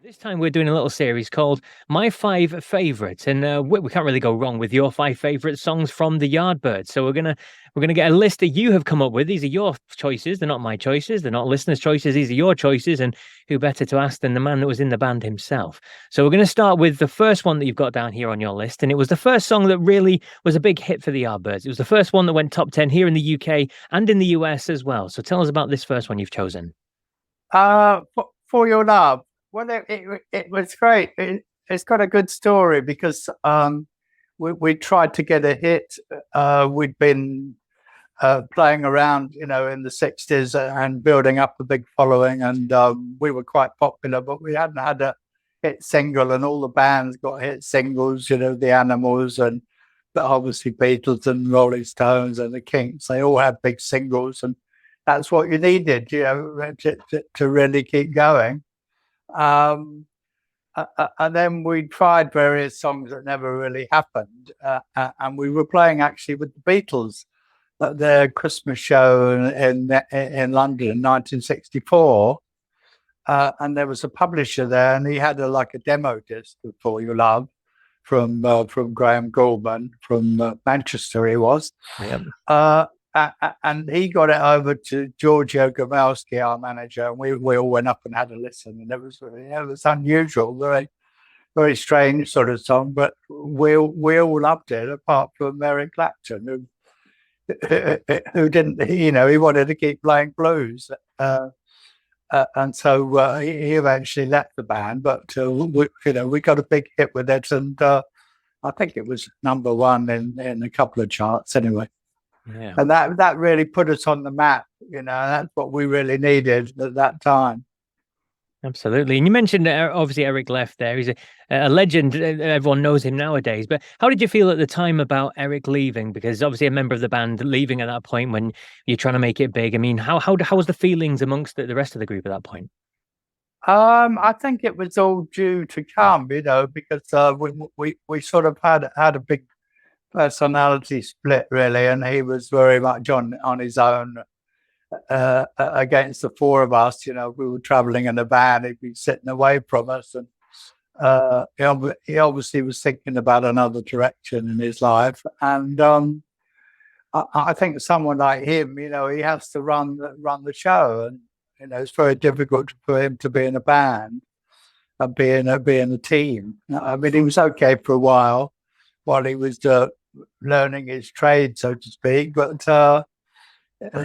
This time we're doing a little series called My Five Favorites, and we can't really go wrong with your five favorite songs from the Yardbirds. So we're gonna get a list that you have come up with. These are your choices; they're not my choices. They're not listeners' choices. These are your choices, and who better to ask than the man that was in the band himself? So we're gonna start with the first one that you've got down here on your list, and it was the first song that really was a big hit for the Yardbirds. It was the first one that went top 10 here in the UK and in the US as well. So tell us about this first one you've chosen. For your love. Well, it was great. It's got a good story because we tried to get a hit. We'd been playing around, in the 60s and building up a big following, and we were quite popular, but we hadn't had a hit single, and all the bands got hit singles, the Animals and but obviously Beatles and Rolling Stones and the Kinks. They all had big singles, and that's what you needed, to really keep going. And then we tried various songs that never really happened. And we were playing actually with the Beatles at their Christmas show in London in 1964. And there was a publisher there, and he had like a demo disc of For Your Love from Graham Gouldman from Manchester. He was. Yep. And he got it over to Giorgio Gamelski, our manager, and we all went up and had a listen. And it was unusual, very, very strange sort of song, but we all loved it, apart from Eric Clapton, who didn't, he wanted to keep playing blues. And so he eventually left the band, but we got a big hit with it, and I think it was number one in a couple of charts anyway. Yeah. And that really put us on the map. That's what we really needed at that time. Absolutely. And you mentioned obviously Eric left there. He's a legend. Everyone knows him nowadays. But how did you feel at the time about Eric leaving? Because obviously a member of the band leaving at that point when you're trying to make it big. I mean, how was the feelings amongst the rest of the group at that point? I think it was all due to come, because we sort of had a big personality split, really, and he was very much on his own against the four of us. We were traveling in a van, he'd be sitting away from us, and he obviously was thinking about another direction in his life. And I think someone like him, he has to run the show, and it's very difficult for him to be in a band and be in a team. I mean, he was okay for a while he was learning his trade, so to speak, but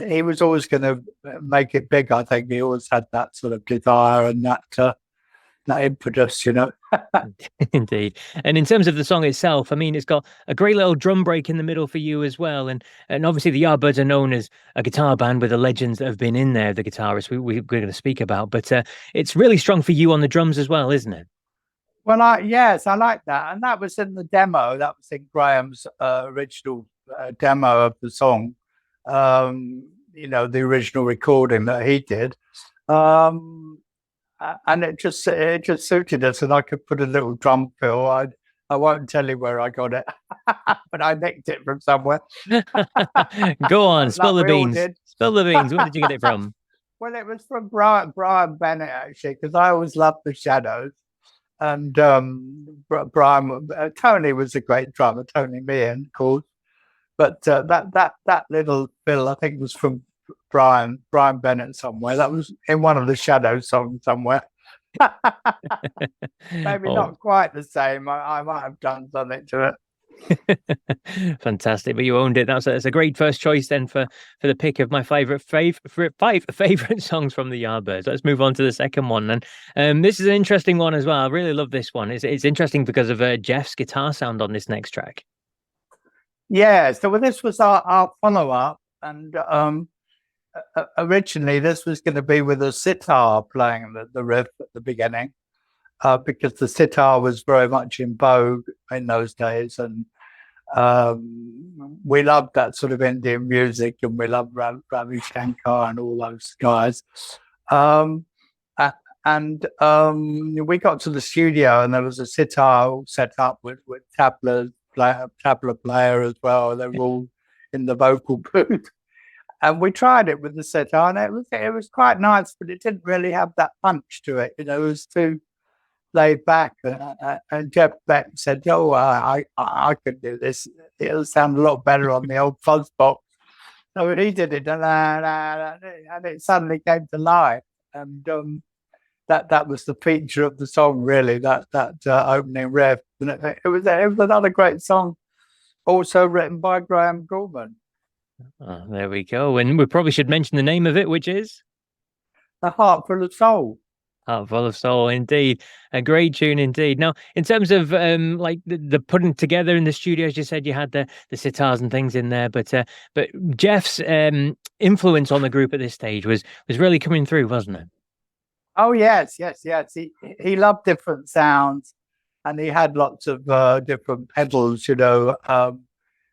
he was always going to make it big. I think he always had that sort of desire and that impetus. Indeed. And in terms of the song itself, I mean, it's got a great little drum break in the middle for you as well. And obviously the Yardbirds are known as a guitar band with the legends that have been in there, the guitarists we're going to speak about. But it's really strong for you on the drums as well, isn't it? Well, yes, I like that. And that was in the demo. That was in Graham's original demo of the song. The original recording that he did. And it just suited us, and I could put a little drum fill. I won't tell you where I got it, but I nicked it from somewhere. Go on, spill the we all beans. did. Spill the beans. Where did you get it from? Well, it was from Brian Bennett, actually, because I always loved the Shadows. And Brian, Tony was a great drummer, Tony Meehan, of course. But that little fill, I think, was from Brian Bennett somewhere. That was in one of the Shadows songs somewhere. Maybe not quite the same. I might have done something to it. Fantastic, but you owned it. That's a great first choice then for the pick of my five favorite songs from the Yardbirds. Let's move on to the second one, and this is an interesting one as well. I really love this one. It's interesting because of Jeff's guitar sound on this next track. Yeah, so this was our follow-up, and originally this was going to be with a sitar playing the riff at the beginning, because the sitar was very much in vogue in those days, and we loved that sort of Indian music, and we loved Ravi Shankar and all those guys. And we got to the studio, and there was a sitar set up with tabla player as well. They were all in the vocal booth. And we tried it with the sitar, and it was quite nice, but it didn't really have that punch to it. It was too laid back. And Jeff Beck said, "Oh, I could do this. It'll sound a lot better on the old fuzz box." So he did it, and it suddenly came to life. And that was the feature of the song, really. That opening riff. And it was another great song, also written by Graham Gorman. Oh, there we go. And we probably should mention the name of it, which is "A Heart Full of Soul." Heart Full of Soul, indeed. A great tune indeed. Now, in terms of like the putting together in the studio, as you said, you had the sitars and things in there, but Jeff's influence on the group at this stage was really coming through, wasn't it? Oh yes. He loved different sounds, and he had lots of different pedals.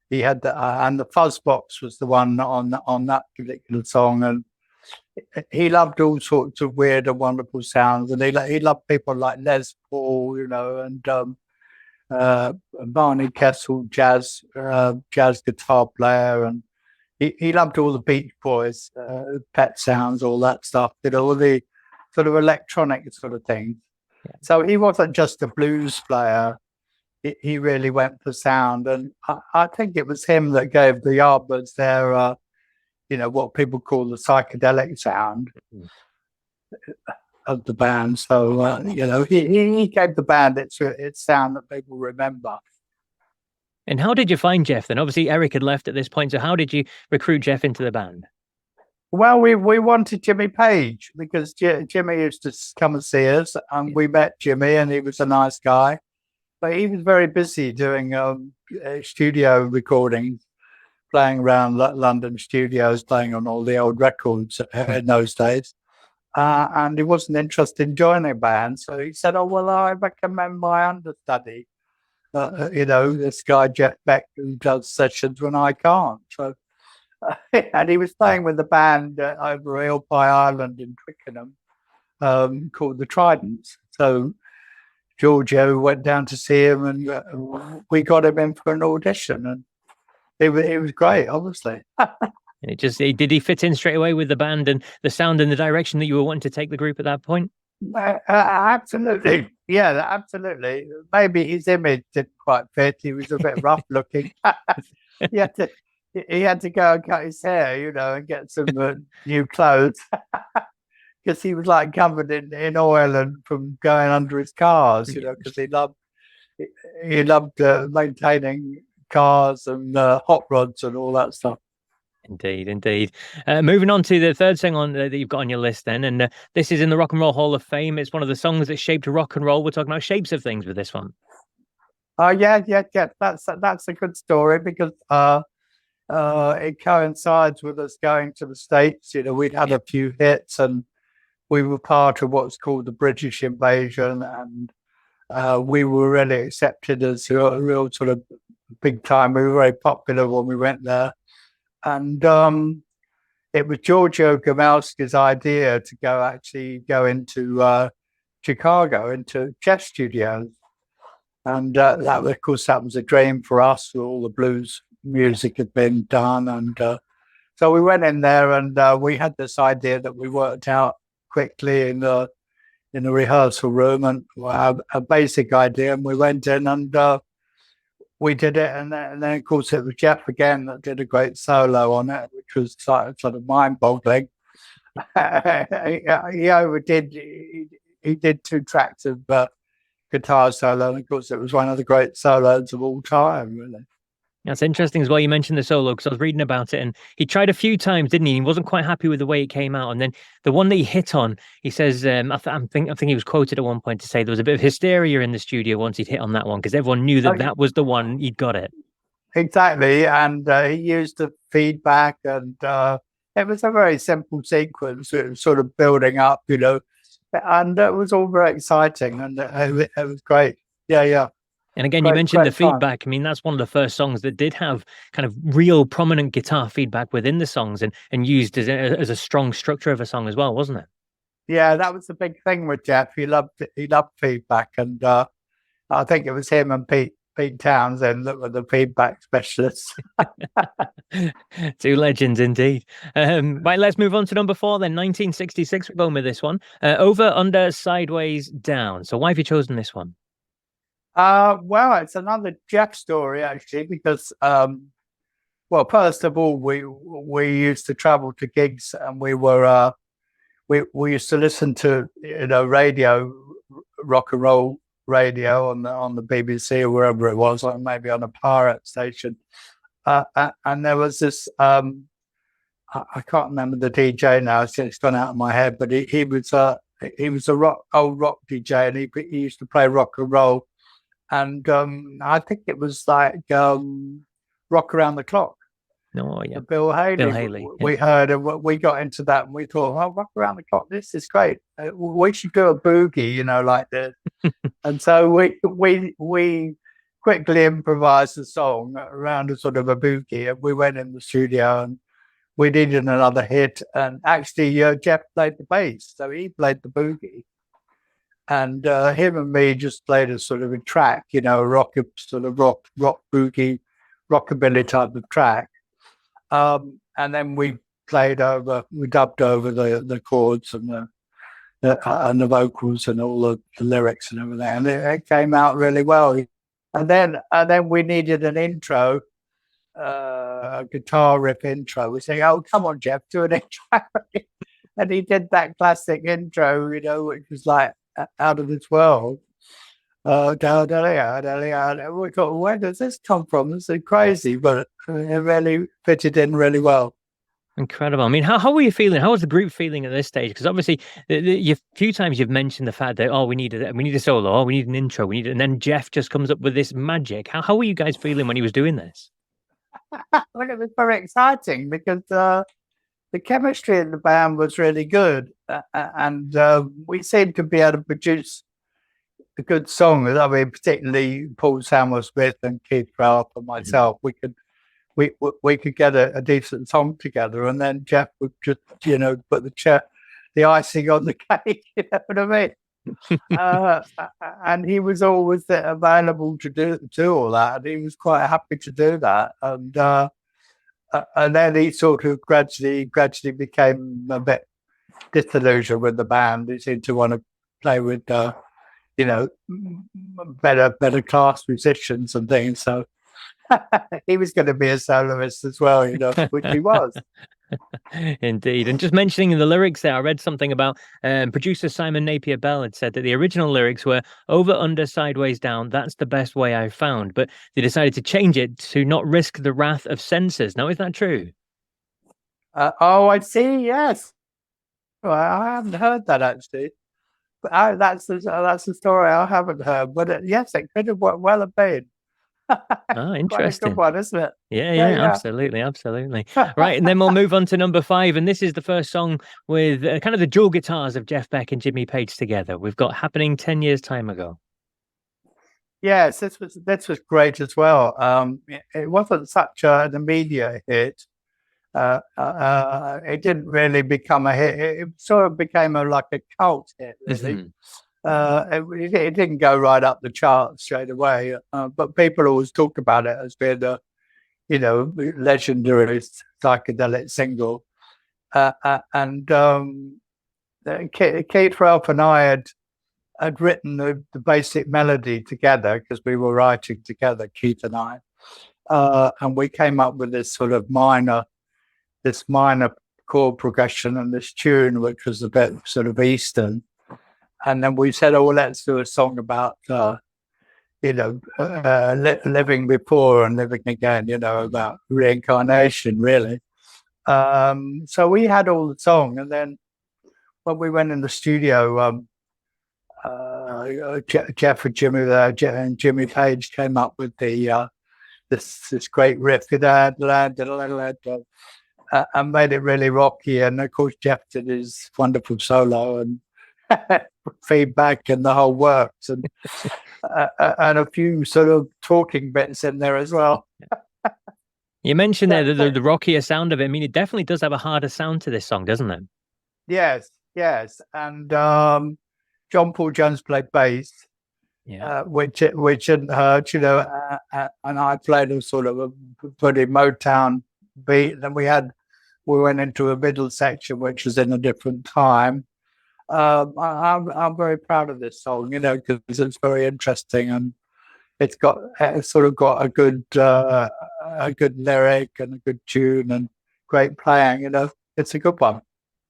He had and the fuzz box was the one on that particular song, and he loved all sorts of weird and wonderful sounds. And he loved people like Les Paul, and Barney Kessel, jazz guitar player, and he loved all the Beach Boys, Pet Sounds, all that stuff. All the sort of electronic sort of things. Yeah. So he wasn't just a blues player. He really went for sound, and I think it was him that gave the Yardbirds their, what people call the psychedelic sound of the band. So, he gave the band its sound that people remember. And how did you find Jeff then? Obviously, Eric had left at this point. So how did you recruit Jeff into the band? Well, we wanted Jimmy Page because Jimmy used to come and see us, and we met Jimmy, and he was a nice guy. But he was very busy doing studio recordings, playing around London studios, playing on all the old records in those days. And he wasn't interested in joining a band. So he said, "Oh, well, I recommend my understudy, this guy, Jeff Beck, who does sessions when I can't." So, and he was playing with a band over Eel Pie Island in Twickenham called the Tridents. So Giorgio went down to see him, and we got him in for an audition, and it was great, obviously. And did he fit in straight away with the band and the sound and the direction that you were wanting to take the group at that point? Absolutely, yeah, absolutely. Maybe his image didn't quite fit. He was a bit rough looking. He had to go and cut his hair, and get some new clothes. Because he was like covered in oil and from going under his cars, because he loved maintaining cars and hot rods and all that stuff. Indeed. Moving on to the third song that you've got on your list then, and this is in the Rock and Roll Hall of Fame. It's one of the songs that shaped rock and roll. We're talking about shapes of things with this one. Yeah. That's a good story because it coincides with us going to the States. We'd had a few hits, and we were part of what's called the British invasion, and we were really accepted as a real sort of big time. We were very popular when we went there. And it was Giorgio Gamelski's idea to go into Chicago, into Jeff Studios. And that was a dream for us. All the blues music had been done. And so we went in there, and we had this idea that we worked out quickly in the rehearsal room, and a basic idea. And we went in, and we did it, and then of course it was Jeff again that did a great solo on it, which was sort of mind-boggling. He did 2 tracks of guitar solo, and of course it was one of the great solos of all time, really. That's interesting as well. You mentioned the solo because I was reading about it, and he tried a few times, didn't he? He wasn't quite happy with the way it came out, and then the one that he hit on, he says, I think he was quoted at one point to say there was a bit of hysteria in the studio once he'd hit on that one because everyone knew that was the one he'd got it. Exactly, and he used the feedback, and it was a very simple sequence. It was sort of building up, and it was all very exciting, and it was great. Yeah. And again, you mentioned the feedback. I mean, that's one of the first songs that did have kind of real prominent guitar feedback within the songs and used as a strong structure of a song as well, wasn't it? Yeah, that was the big thing with Jeff. He loved feedback, and I think it was him and Pete Pete Townsend that were the feedback specialists. Two legends indeed. Right, let's move on to number 4 then. 1966, we're going with this one. Over, under, sideways, down. So why have you chosen this one? Well, it's another Jeff story actually, because well, first of all, we used to travel to gigs, and we used to listen to radio, rock and roll radio on the BBC or wherever it was, or maybe on a pirate station. And there was this I can't remember the DJ now; it's gone out of my head. But he was a old rock DJ, and he used to play rock and roll. And I think it was like Rock Around the Clock. Oh, yeah. Bill Haley. We heard, and we got into that, and we thought, oh, Rock Around the Clock, this is great. We should do a boogie, like this. And so we quickly improvised a song around a sort of a boogie, and we went in the studio, and we needed another hit. And actually, Jeff played the bass, so he played the boogie. And him and me just played a sort of a track, rock boogie, rockabilly type of track. And then we dubbed over the chords and the vocals and all the lyrics and everything, and it came out really well. And then we needed an intro, a guitar riff intro. We say, "Oh, come on, Jeff, do an intro," and he did that classic intro, which was like out of this world. We thought, where does this come from? This is crazy, but it really fitted in really well. Incredible. I mean, how were you feeling? How was the group feeling at this stage? Because obviously, a few times you've mentioned the fact that we need a solo, we need an intro, and then Jeff just comes up with this magic. How were you guys feeling when he was doing this? Well, it was very exciting because the chemistry in the band was really good, and we seemed to be able to produce a good song. I mean, particularly Paul Samwell-Smith and Keith Ralph and myself, we could get a decent song together, and then Jeff would just put the icing on the cake. You know what I mean? And he was always available to do all that, and he was quite happy to do that. And then he sort of gradually became a bit disillusioned with the band. He seemed to want to play with better class musicians and things. So he was going to be a soloist as well, which he was. Indeed. And just mentioning in the lyrics there, I read something about producer Simon Napier Bell had said that the original lyrics were over, under, sideways, down. That's the best way I've found. But they decided to change it to not risk the wrath of censors. Now, is that true? I see. Yes. Well, I haven't heard that actually. But that's the story I haven't heard. But yes, it could have well have been. Interesting. Quite a good one, isn't it? Yeah. Absolutely. Right, and then we'll move on to number 5, and this is the first song with kind of the dual guitars of Jeff Beck and Jimmy Page together. We've got Happening 10 Years Time Ago. Yes, this was great as well. It wasn't such an immediate hit. It didn't really become a hit. It sort of became like a cult hit, really. Mm-hmm. It didn't go right up the charts straight away, but people always talk about it as being a, legendary psychedelic single. And Keith Ralph and I had written the basic melody together because we were writing together, Keith and I, and we came up with this sort of minor chord progression and this tune, which was a bit sort of Eastern. And then we said, let's do a song about, living before and living again, about reincarnation, really. So we had all the song. And then when we went in the studio, Jeff and Jimmy Page came up with this great riff, and made it really rocky. And of course, Jeff did his wonderful solo and feedback and the whole works, and a few sort of talking bits in there as well. You mentioned there the rockier sound of it. I mean, it definitely does have a harder sound to this song, doesn't it? Yes. And John Paul Jones played bass, which didn't hurt, and I played a sort of a pretty Motown beat. Then we went into a middle section, which was in a different time. I'm very proud of this song, because it's very interesting, and it's sort of got a good lyric and a good tune and great playing. It's a good one.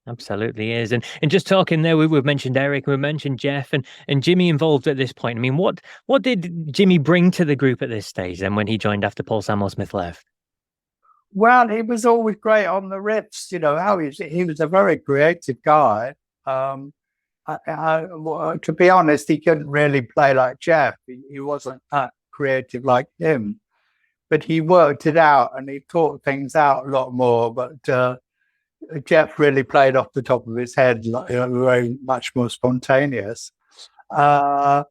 Absolutely is. And just talking there, we've mentioned Eric, we've mentioned Jeff and Jimmy involved at this point. I mean, what did Jimmy bring to the group at this stage then when he joined after Paul Samwell-Smith left? Well, he was always great on the riffs. He was a very creative guy. To be honest, he couldn't really play like Jeff. He wasn't that creative like him, but he worked it out and he thought things out a lot more. But Jeff really played off the top of his head, very much more spontaneous. But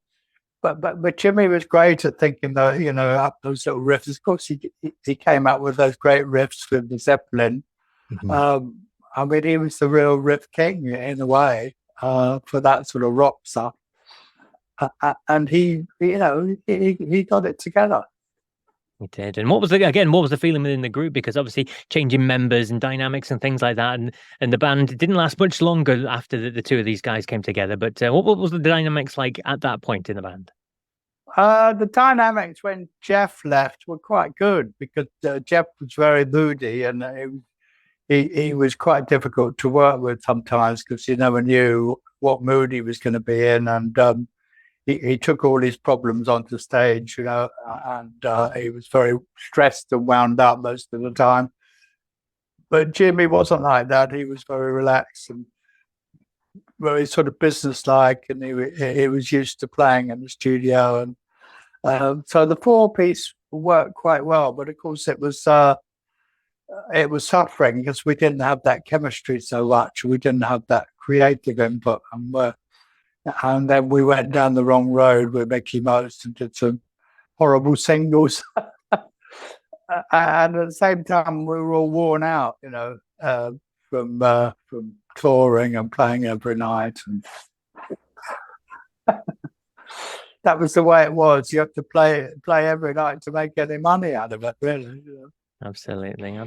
Jimmy was great at thinking up those little riffs. Of course, he came up with those great riffs with the Zeppelin. Mm-hmm. He was the real riff king in a way for that sort of rock stuff. And he got it together. He did. And what was the feeling within the group? Because obviously changing members and dynamics and things like that, and the band didn't last much longer after the two of these guys came together. But what was the dynamics like at that point in the band? The dynamics when Jeff left were quite good because Jeff was very moody and he was quite difficult to work with sometimes because you never knew what mood he was going to be in, and he took all his problems onto stage, and he was very stressed and wound up most of the time. But Jimmy wasn't like that. He was very relaxed and very sort of businesslike, and he was used to playing in the studio. And so the four-piece worked quite well. But of course, it was suffering because we didn't have that chemistry so much. We didn't have that creative input, and then we went down the wrong road with Mickey Most and did some horrible singles. And at the same time, we were all worn out, from touring and playing every night. And that was the way it was. You have to play every night to make any money out of it, really. Absolutely.